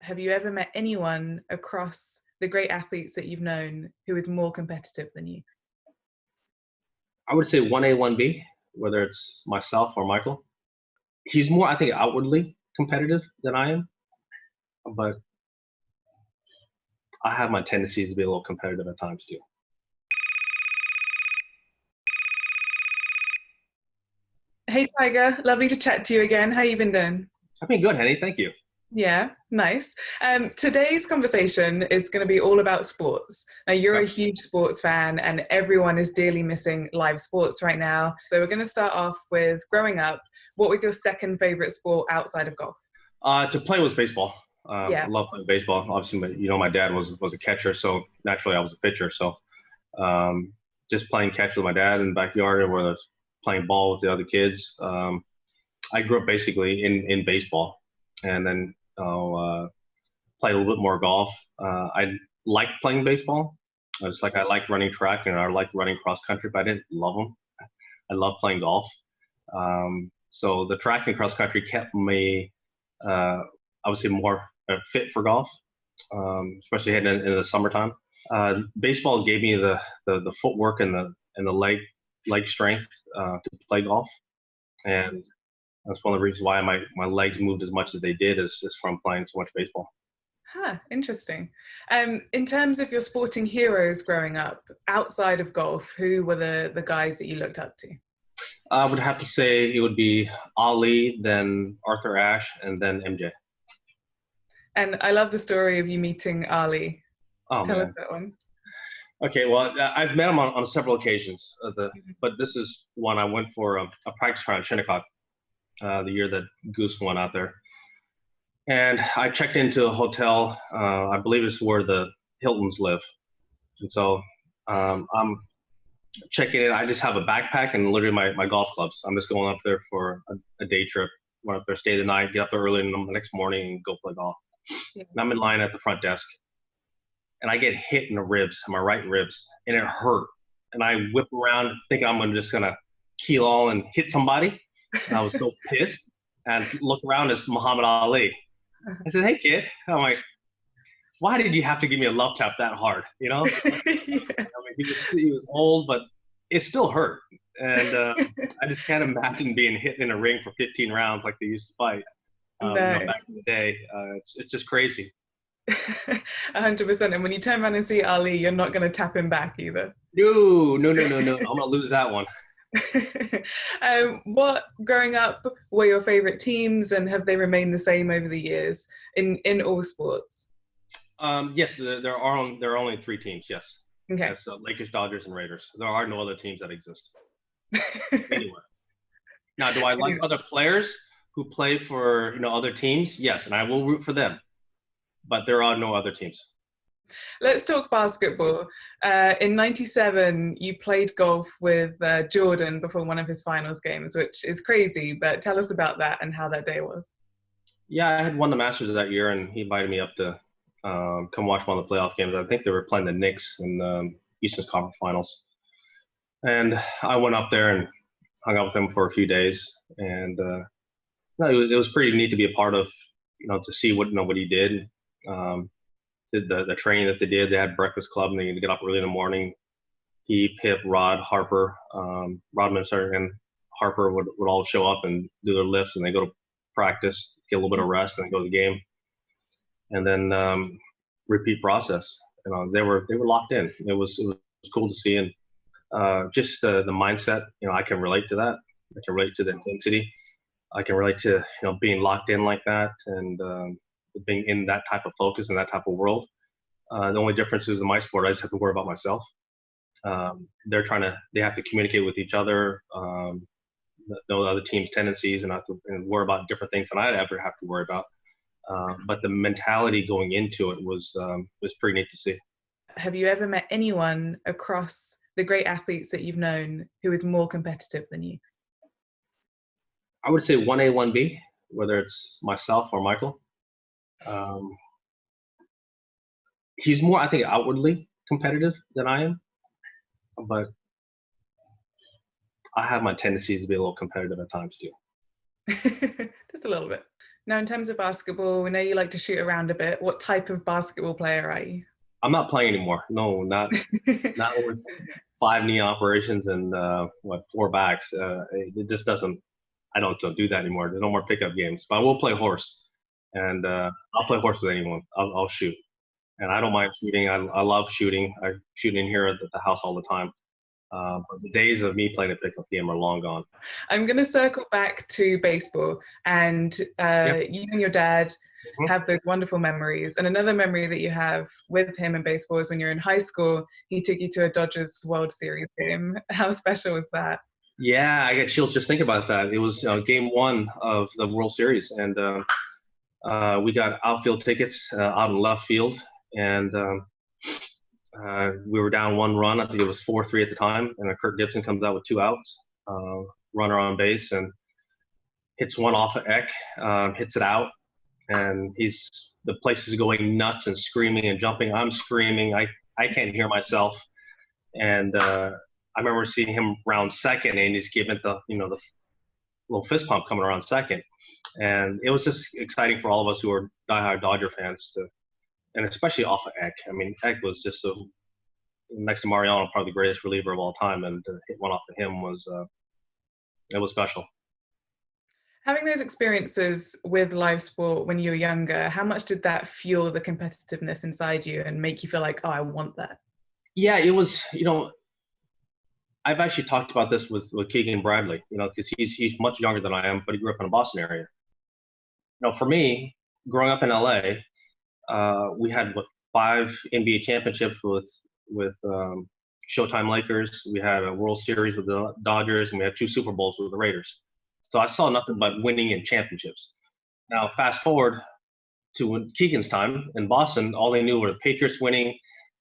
Have you ever met anyone across the great athletes that you've known who is more competitive than you? I would say 1A, 1B, whether it's myself or Michael. He's more, I think, outwardly competitive than I am, but I have my tendencies to be a little competitive at times too. Hey Tiger, lovely to chat to you again. How you been doing? I've been good, Henny. Thank you. Yeah, nice. Today's conversation is going to be all about sports. Now, you're a Okay. huge sports fan, and everyone is dearly missing live sports right now. So we're going to start off with growing up. What was your second favorite sport outside of golf? To play was baseball. I Yeah. love playing baseball. Obviously, my dad was a catcher, so naturally I was a pitcher. So just playing catch with my dad in the backyard, or whether it's playing ball with the other kids. I grew up basically in baseball, and then played a little bit more golf. I liked playing baseball. It's like I liked running track and I liked running cross country, but I didn't love them. I love playing golf. So the track and cross country kept me, I would say, more fit for golf, especially heading into the summertime. Baseball gave me the footwork and the leg strength to play golf, and that's one of the reasons why my legs moved as much as they did is from playing so much baseball. Huh, interesting. In terms of your sporting heroes growing up, outside of golf, who were the guys that you looked up to? I would have to say it would be Ali, then Arthur Ashe, and then MJ. And I love the story of you meeting Ali. Oh Tell us man. that one. Okay, well, I've met him on several occasions. But this is one I went for a practice round in Shinnecock, the year that Goose went out there. And I checked into a hotel. I believe it's where the Hiltons live. And so I'm checking in. I just have a backpack and literally my golf clubs. I'm just going up there for a day trip. Went up there, stay the night, get up there early in the next morning and go play golf. Yeah. And I'm in line at the front desk. And I get hit in the ribs, my right ribs, and it hurt. And I whip around thinking I'm just going to keel all and hit somebody. And I was so pissed. And look around, it's Muhammad Ali. I said, "Hey, kid." I'm like, "Why did you have to give me a love tap that hard?" You know? Yeah. I mean, he was old, but it still hurt. And I just can't imagine being hit in a ring for 15 rounds like they used to fight No. back in the day. It's just crazy. 100%. And when you turn around and see Ali, you're not going to tap him back either. No. I'm going to lose that one. What, growing up, were your favorite teams, and have they remained the same over the years in all sports? Yes, there are only three teams. Yes. Okay. Yes, Lakers, Dodgers, and Raiders. There are no other teams that exist anywhere. Now, do I like other players who play for other teams? Yes, and I will root for them. But there are no other teams. Let's talk basketball. In '97, you played golf with Jordan before one of his finals games, which is crazy, but tell us about that and how that day was. Yeah, I had won the Masters that year, and he invited me up to come watch one of the playoff games. I think they were playing the Knicks in the Eastern Conference Finals. And I went up there and hung out with him for a few days. And it was pretty neat to be a part of, to see what he did. The training that they did. They had breakfast club, and they get up early in the morning. He, Pip, Rod, Harper, Rodman, and Harper would all show up and do their lifts, and they go to practice, get a little bit of rest, and then go to the game, and then repeat process. They were locked in. It was cool to see, and just the mindset. I can relate to that. I can relate to the intensity. I can relate to being locked in like that, and being in that type of focus and that type of world. The only difference is in my sport, I just have to worry about myself. They have to communicate with each other, know other teams' tendencies, and worry about different things than I'd ever have to worry about. But the mentality going into it was pretty neat to see. Have you ever met anyone across the great athletes that you've known who is more competitive than you? I would say 1A, 1B, whether it's myself or Michael. He's more, I think, outwardly competitive than I am, but I have my tendencies to be a little competitive at times too. Just a little bit. Now, in terms of basketball, we know you like to shoot around a bit. What type of basketball player are you? I'm not playing anymore. No, not with 5 knee operations and 4 backs. It just doesn't. I don't do that anymore. There's no more pickup games. But I will play horse, and I'll play horse with anyone. I'll shoot, and I don't mind shooting. I love shooting. I shoot in here at the house all the time. But the days of me playing a pickup game are long gone. I'm going to circle back to baseball, and you and your dad have those wonderful memories. And another memory that you have with him in baseball is when you're in high school, he took you to a Dodgers World Series game. How special was that? Yeah, I get chills just thinking about that. It was game 1 of the World Series, and we got outfield tickets out in left field, and we were down 1 run. I think it was 4-3 at the time, and Kirk Gibson comes out with 2 outs, runner on base, and hits one off of Eck, hits it out, and the place is going nuts and screaming and jumping. I'm screaming. I can't hear myself, and I remember seeing him round second, and he's giving the little fist pump coming around second, and it was just exciting for all of us who are diehard Dodger fans and especially off of Eck. I mean, Eck was just next to Mariano, probably the greatest reliever of all time, and to hit one off of him was special. Having those experiences with live sport when you were younger, how much did that fuel the competitiveness inside you and make you feel like, oh, I want that? Yeah, it was, I've actually talked about this with Keegan Bradley, because he's much younger than I am, but he grew up in the Boston area. For me, growing up in LA, we had 5 NBA championships with Showtime Lakers. We had a World Series with the Dodgers, and we had 2 Super Bowls with the Raiders. So I saw nothing but winning and championships. Now, fast forward to Keegan's time in Boston, all they knew were the Patriots winning,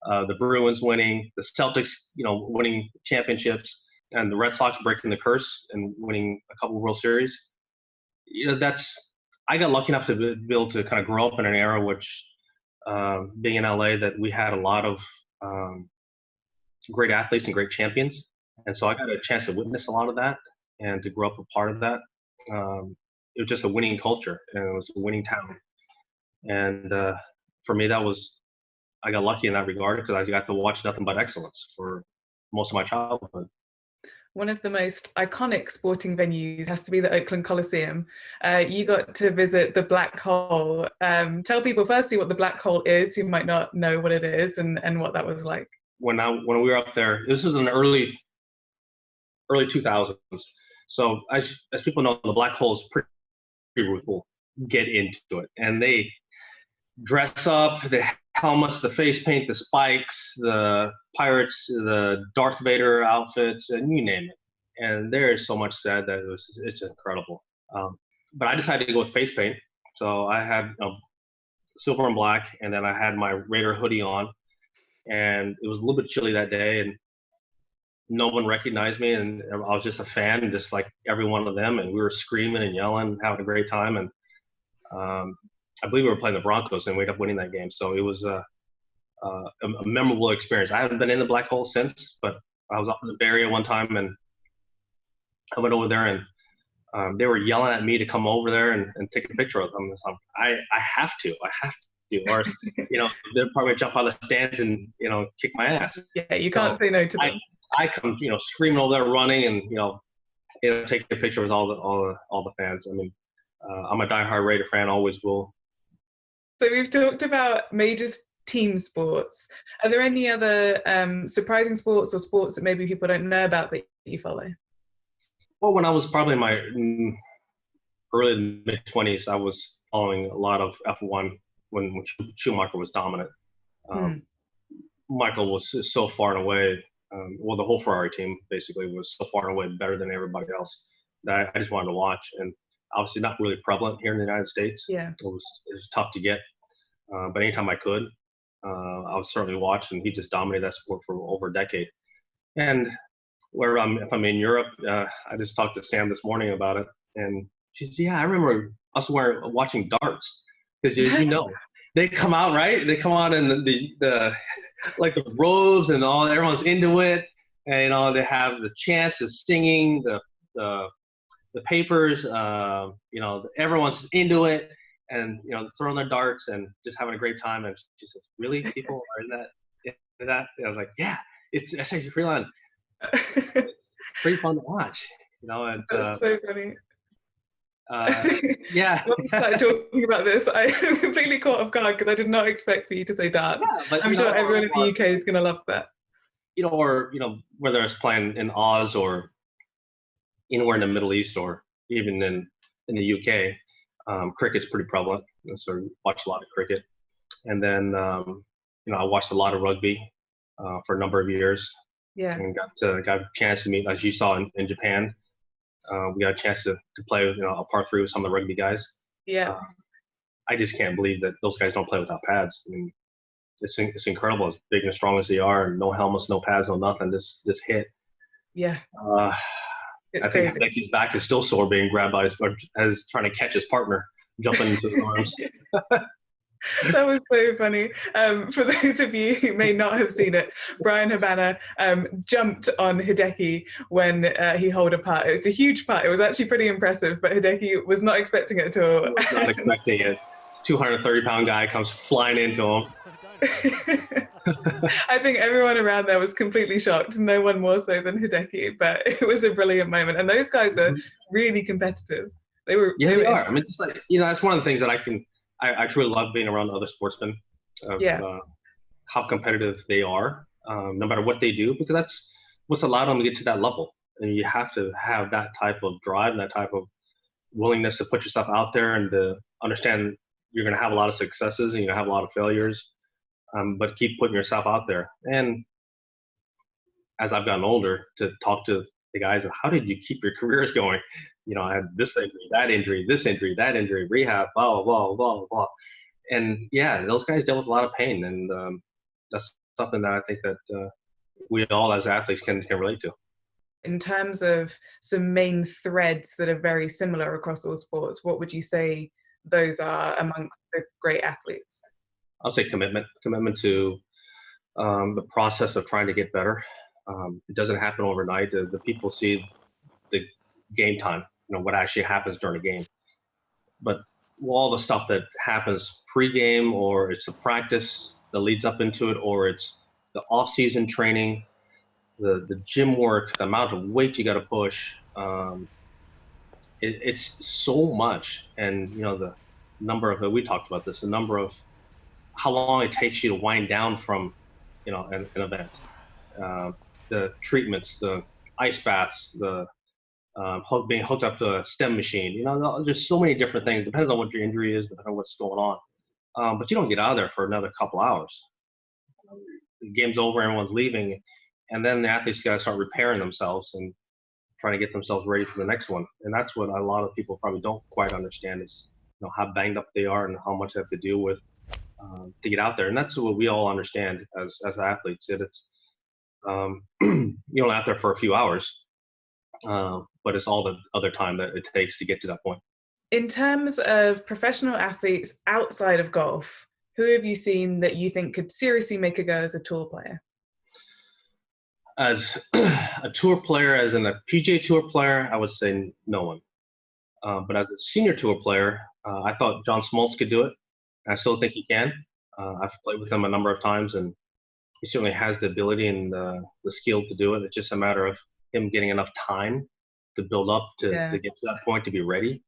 the Bruins winning, the Celtics, winning championships, and the Red Sox breaking the curse and winning a couple of World Series. I got lucky enough to be able to kind of grow up in an era which, being in LA, that we had a lot of great athletes and great champions. And so I got a chance to witness a lot of that and to grow up a part of that. It was just a winning culture, and it was a winning town. And for me, I got lucky in that regard because I got to watch nothing but excellence for most of my childhood. One of the most iconic sporting venues has to be the Oakland Coliseum. You got to visit the Black Hole. Tell people firstly what the Black Hole is, who might not know what it is, and what that was like. When we were up there, this was in the early 2000s. So as people know, the Black Hole is pretty brutal. Get into it, and they dress up, the helmets, the face paint, the spikes, the pirates, the Darth Vader outfits, and you name it. And there is so much said that it's incredible. But I decided to go with face paint, so I had silver and black, and then I had my Raider hoodie on, and it was a little bit chilly that day, and no one recognized me, and I was just a fan, just like every one of them, and we were screaming and yelling, having a great time, and I believe we were playing the Broncos, and we ended up winning that game. So it was a memorable experience. I haven't been in the Black Hole since, but I was up in the Bay Area one time, and I went over there, and they were yelling at me to come over there and take a picture of them. So I have to, or they're probably gonna jump out of the stands and kick my ass. Yeah, you can't say no to them. I come screaming over there, running, and take a picture with all the fans. I mean, I'm a diehard Raider fan, always will. So we've talked about major team sports. Are there any other surprising sports or sports that maybe people don't know about that you follow? Well, when I was probably in my early mid-20s, I was following a lot of F1 when Schumacher was dominant. Michael was so far and away, the whole Ferrari team basically was so far and away better than everybody else that I just wanted to watch. And obviously not really prevalent here in the United States. Yeah. It was tough to get, but anytime I could, I would certainly watch, and he just dominated that sport for over a decade. And if I'm in Europe, I just talked to Sam this morning about it, and she said, yeah, I remember us watching darts, because they come out, right? They come out in the like the robes and all, everyone's into it, and they have the chants of singing, the papers, everyone's into it, and throwing their darts and just having a great time. And she says, "Really, people are in that?" And I was like, "Yeah, it's actually freelance. It's pretty fun to watch, And That's so funny. yeah. When we started talking about this, I am completely caught off guard because I did not expect for you to say darts. Yeah, but I'm sure everyone in the UK is going to love that. Or whether it's playing in Oz or anywhere in the Middle East or even in the UK, cricket's pretty prevalent. And so I watch a lot of cricket. And then, I watched a lot of rugby for a number of years. Yeah. And got a chance to meet, as you saw in Japan. We got a chance to play, a par 3 with some of the rugby guys. Yeah. I just can't believe that those guys don't play without pads. I mean, it's incredible, as big and strong as they are, and no helmets, no pads, no nothing. Just hit. Yeah. I think Hideki's back is still sore, being grabbed by as trying to catch his partner, jumping into his arms. That was so funny. For those of you who may not have seen it, Bryan Habana jumped on Hideki when he holed a putt. It's a huge putt. It was actually pretty impressive, but Hideki was not expecting it at all. He was not expecting it. 230-pound guy comes flying into him. I think everyone around there was completely shocked. No one more so than Hideki, but it was a brilliant moment. And those guys are really competitive. They are. I mean, just like, that's one of the things that I truly love being around other sportsmen, how competitive they are, no matter what they do, because that's what's allowed them to get to that level. And you have to have that type of drive and that type of willingness to put yourself out there and to understand you're going to have a lot of successes and you're going to have a lot of failures, but keep putting yourself out there. And as I've gotten older, to talk to the guys of how did you keep your careers going? I had this injury, this injury, that injury, rehab, blah, blah, blah, blah, blah. And yeah, those guys dealt with a lot of pain. And that's something that I think that we all as athletes can relate to. In terms of some main threads that are very similar across all sports, what would you say those are amongst the great athletes? I'll say commitment to the process of trying to get better. It doesn't happen overnight. The people see the game time, what actually happens during a game. But all the stuff that happens pre-game, or it's the practice that leads up into it, or it's the off-season training, the gym work, the amount of weight you got to push, it's so much. And, the number of, we talked about this, the number of how long it takes you to wind down from, an event. The treatments, the ice baths, the being hooked up to a stem machine. There's so many different things. Depends on what your injury is, depending on what's going on. But you don't get out of there for another couple hours. The game's over, everyone's leaving, and then the athletes got to start repairing themselves and trying to get themselves ready for the next one. And that's what a lot of people probably don't quite understand is, how banged up they are and how much they have to deal with to get out there. And that's what we all understand as athletes. It's you don't out there for a few hours, but it's all the other time that it takes to get to that point. In terms of professional athletes outside of golf, who have you seen that you think could seriously make a go as a tour player? As a tour player, as in a PGA Tour player, I would say no one. But as a senior tour player, I thought John Smoltz could do it. I still think he can. I've played with him a number of times, and he certainly has the ability and the skill to do it. It's just a matter of him getting enough time to build up to get to that point to be ready.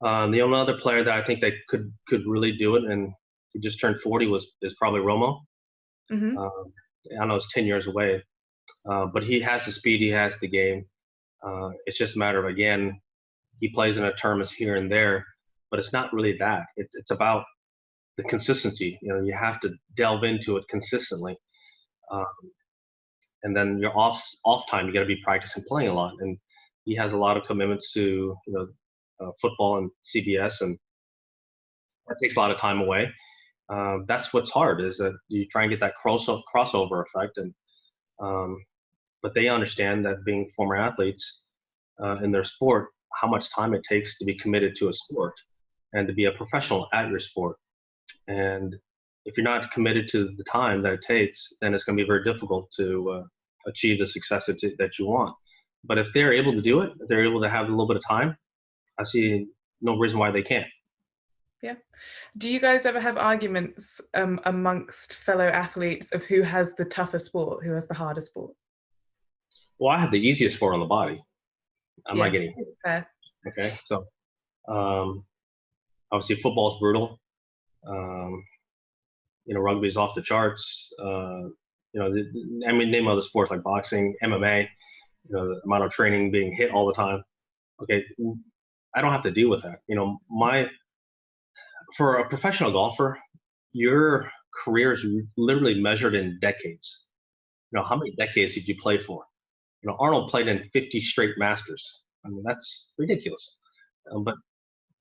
The only other player that I think that could really do it, and he just turned 40, is probably Romo. Mm-hmm. I know it's 10 years away, but he has the speed, he has the game. It's just a matter of, again, he plays in a tournaments here and there, but it's not really that. It's about the consistency. You have to delve into it consistently. And then your off time, you got to be practicing playing a lot. And he has a lot of commitments to football and CBS, and that takes a lot of time away. That's what's hard, is that you try and get that crossover effect. And but they understand that, being former athletes in their sport, how much time it takes to be committed to a sport and to be a professional at your sport. And if you're not committed to the time that it takes, then it's going to be very difficult to achieve the success that you want. But if they're able to do it, if they're able to have a little bit of time, I see no reason why they can't. Yeah. Do you guys ever have arguments amongst fellow athletes of who has the tougher sport, who has the harder sport? Well, I have the easiest sport on the body. I'm not getting hit. Fair. Okay, so obviously football's brutal. Rugby is off the charts. Name other sports like boxing, MMA. The amount of training, being hit all the time. Okay, I don't have to deal with that. For a professional golfer, your career is literally measured in decades. How many decades did you play for? Arnold played in 50 straight Masters. I mean, that's ridiculous. But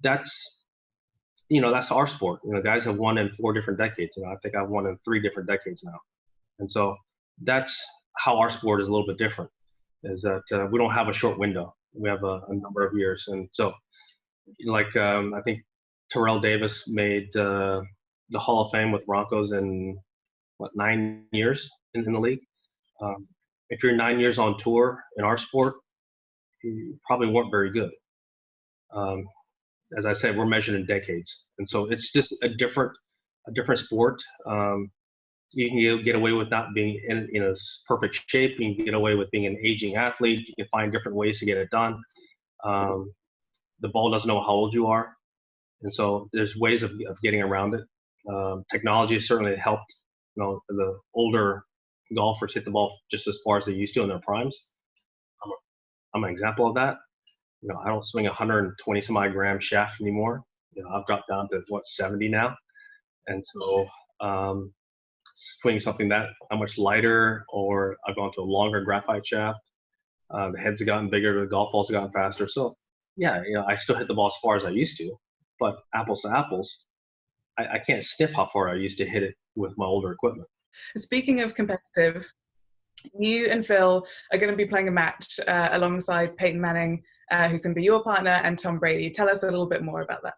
that's our sport. Guys have won in 4 different decades. I think I've won in 3 different decades now. And so that's how our sport is a little bit different, is that we don't have a short window. We have a number of years. And so, I think Terrell Davis made the Hall of Fame with Broncos in, 9 years in the league. If you're 9 years on tour in our sport, you probably weren't very good. As I said, we're measured in decades, and so it's just a different sport. You can get away with not being in a perfect shape. You can get away with being an aging athlete. You can find different ways to get it done. The ball doesn't know how old you are, and so there's ways of getting around it. Technology has certainly helped. The older golfers hit the ball just as far as they used to in their primes. I'm an example of that. I don't swing 120 some odd gram shaft anymore. I've dropped down to 70 now, and so swinging something that much lighter, or I've gone to a longer graphite shaft. The heads have gotten bigger, the golf balls have gotten faster. So yeah, I still hit the ball as far as I used to, but apples to apples, I can't sniff how far I used to hit it with my older equipment. Speaking of competitive, you and Phil are going to be playing a match alongside Peyton Manning, who's going to be your partner, and Tom Brady. Tell us a little bit more about that.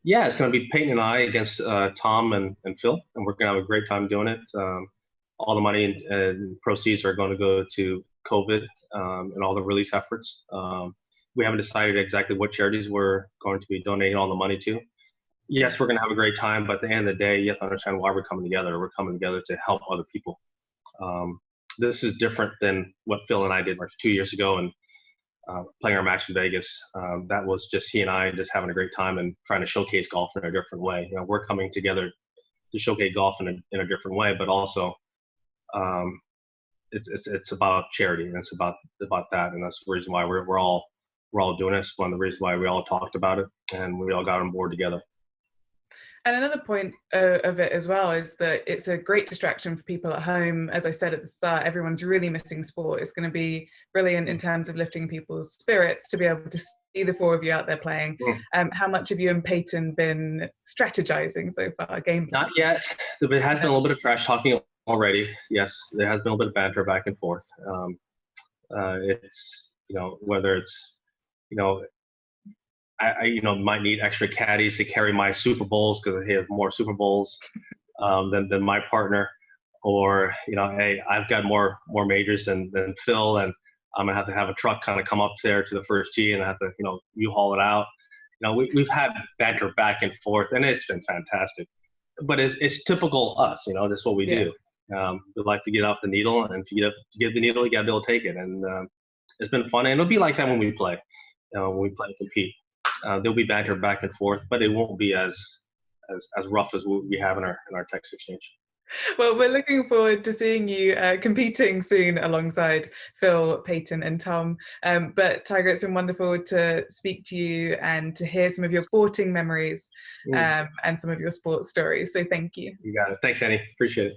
Yeah, it's going to be Peyton and I against Tom and Phil, and we're going to have a great time doing it. All the money and proceeds are going to go to COVID and all the release efforts. We haven't decided exactly what charities we're going to be donating all the money to. Yes, we're going to have a great time, but at the end of the day, you have to understand why we're coming together. We're coming together to help other people. This is different than what Phil and I did 2 years ago, and playing our match in Vegas. That was just he and I just having a great time and trying to showcase golf in a different way. We're coming together to showcase golf in a different way, but also it's about charity, and it's about that, and that's the reason why we're all doing it. It's one of the reasons why we all talked about it and we all got on board together. And another point of it as well is that it's a great distraction for people at home. As I said at the start, everyone's really missing sport. It's going to be brilliant in terms of lifting people's spirits to be able to see the 4 of you out there playing. How much have you and Peyton been strategizing so far? Game plan? Not yet. There has been a little bit of trash talking already. Yes, there has been a little bit of banter back and forth. It's whether it's I might need extra caddies to carry my Super Bowls because he has more Super Bowls than my partner, or hey, I've got more majors than Phil, and I'm gonna have to have a truck kind of come up there to the first tee, and I have to you haul it out. We've had banter back and forth, and it's been fantastic. But it's typical us, that's what we do. We like to get off the needle, and to get the needle, you gotta be able to take it, and it's been fun, and it'll be like that when we play, when we play and compete. There'll be banter back and forth, but it won't be as rough as we have in our text exchange. Well, we're looking forward to seeing you competing soon alongside Phil, Peyton, and Tom. But Tiger, it's been wonderful to speak to you and to hear some of your sporting memories and some of your sports stories. So thank you. You got it. Thanks, Henni. Appreciate it.